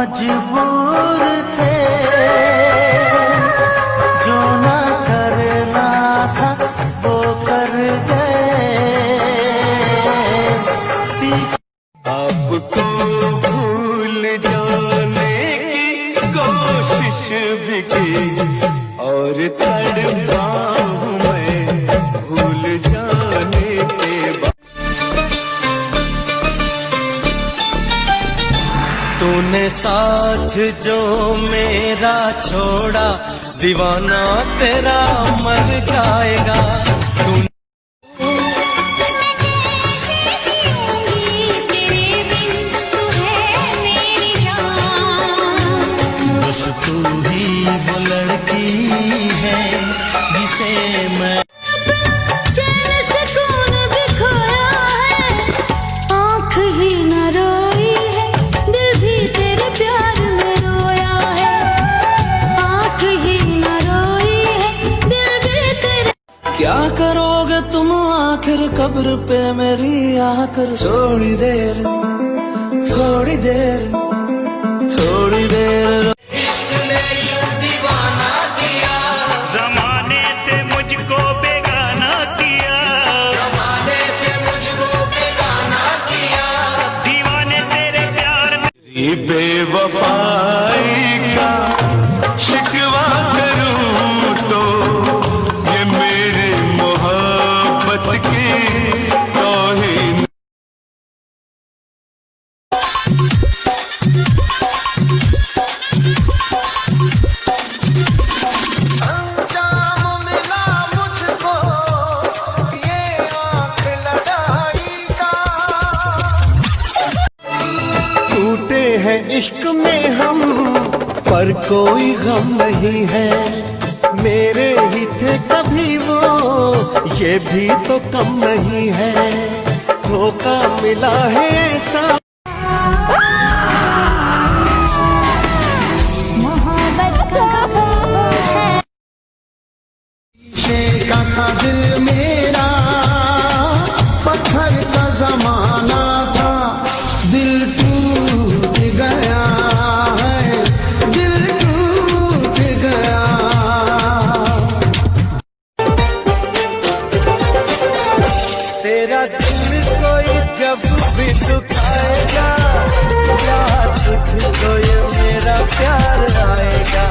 मजबूर थे, जो ना करना था वो कर गए। आपको भूल जाने की कोशिश भी की और तड़पा हूं मैं भूल जाने के बाद। तूने साथ जो मेरा छोड़ा, दीवाना तेरा मर जाएगा। बस तू ही वो लड़की है जिसे मैं आँख ही न रोई है, दिल भी तेरे प्यार में रोया है। आँख ही न रोई है, दिल भी तेरे। क्या करोगे तुम आखिर कब्र पे मेरी आकर? थोड़ी देर थोड़ी देर थोड़ी देर इश्क ने यूं दीवाना किया, जमाने से मुझको बेगाना किया, जमाने से मुझको बेगाना किया। दीवाने तेरे प्यार में। ये बेवफाई का शिकवा करूं तो ये मेरी मोहब्बत की तौहीन। अंजाम मिला मुझको ये आँख लड़ाई का। टूटे हैं इश्क में हम पर कोई गम नहीं है, मेरे ही थे कभी वो ये भी तो कम नहीं है। धोखा मिला है ऐसा मोहब्बत का है। का था दिल मेरा, पत्थर का जमाना था, दिल टूट गया है, दिल टूट गया। तेरा दिल कोई जब भी दुखाएगा, क्या तुझको ये मेरा प्यार आएगा?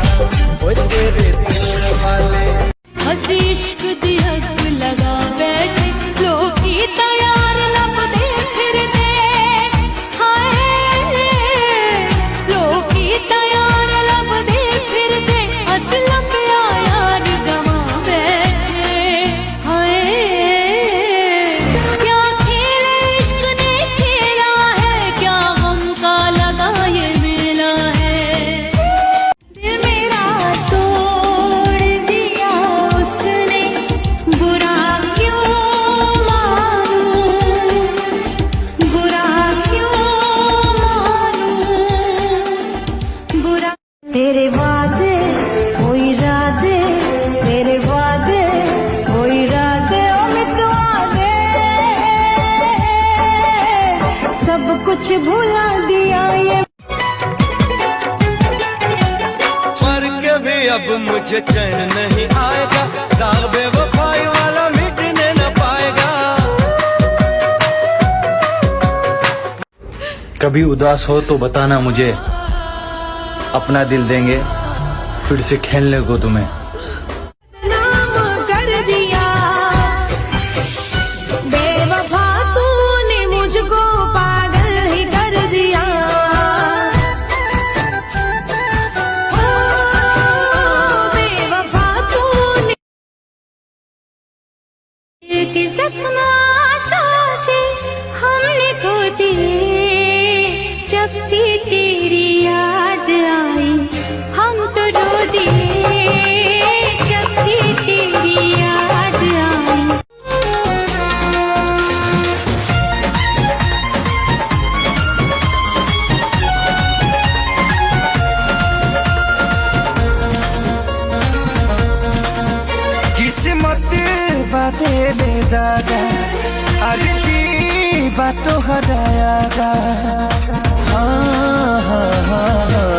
वो तेरे दिल वाले हंसी इश्क दी हद लगा बैठे, लोग की तैयार लब दे फिर दे। हाय लोग की तैयार लब दे फिर दे, असलम यार गवा बैठे। हाय क्या खेल इश्क ने खेला है, क्या गम का लगा ये मेला है। दिल मेरा तोड़ दिया उसने, बुरा क्यों मानूं, बुरा क्यों मानूं, बुरा। तेरे वादे वो इरादे, तेरे वादे वो इरादे, ओ मितवा दे, सब कुछ भुला दिया ये। मर के भी अब मुझे चैन नहीं आएगा, दाग बेवफाई वाला मिटने न पाएगा। कभी उदास हो तो बताना मुझे, अपना दिल देंगे फिर से खेलने को तुम्हें। नाम कर दिया बेवफा, तूने मुझको पागल ही कर दिया। ओ बेवफा तूने कि सपना आशा से हमने खो दिए, जब भी तेरी याद आई हम तो रो दिए, जब भी तेरी याद आई। किस्मत बाते ले दादा, अर्जी बातों हरायागा। हाँ हाँ हाँ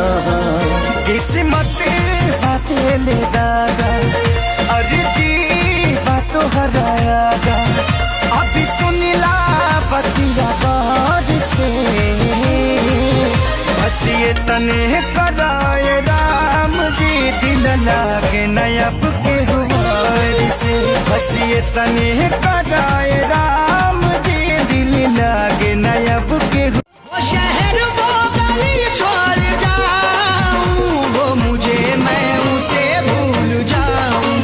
हंसिए तने कराए राम जी दिल लागे नयब के हुआर से हंसिए तने कराए राम जी दिल लागे नयब के वो शहर वो गली छोड़ जाऊं वो मुझे मैं उसे भूल जाऊं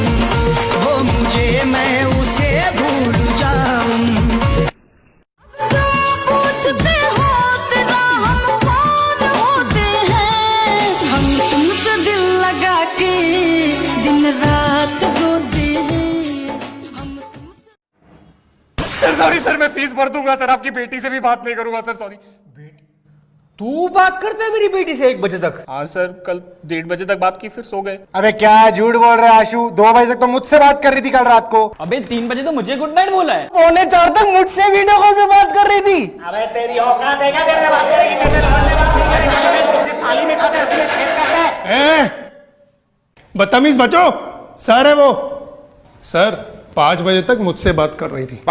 वो मुझे मैं उसे भूल जाऊं तुम पूछते हो तेरा हम कौन होते हैं हम तुमसे दिल लगा के दिन रात रोते हैं हम तुमसे सर सॉरी सर, मैं फीस भर दूंगा सर, आपकी बेटी से भी बात नहीं करूंगा सर, सॉरी। तू बात करते है मेरी बेटी से 1 बजे तक? हाँ सर, कल 1:30 बजे तक बात की, फिर सो गए। अबे क्या झूठ बोल रहा है आशु? 2 बजे तक तो मुझसे बात कर रही थी कल रात को। अबे 3 बजे तो मुझे गुड नाइट बोला है। 3:45 तक मुझसे वीडियो कॉल पे बात कर रही थी। अबे तेरी औकात देखा कैसे बात करेगी, कैसे जिस थाली में खाते हैं उसमें छेद करता है। बदतमीज बचो। सर है वो सर 5 बजे तक मुझसे बात कर रही थी।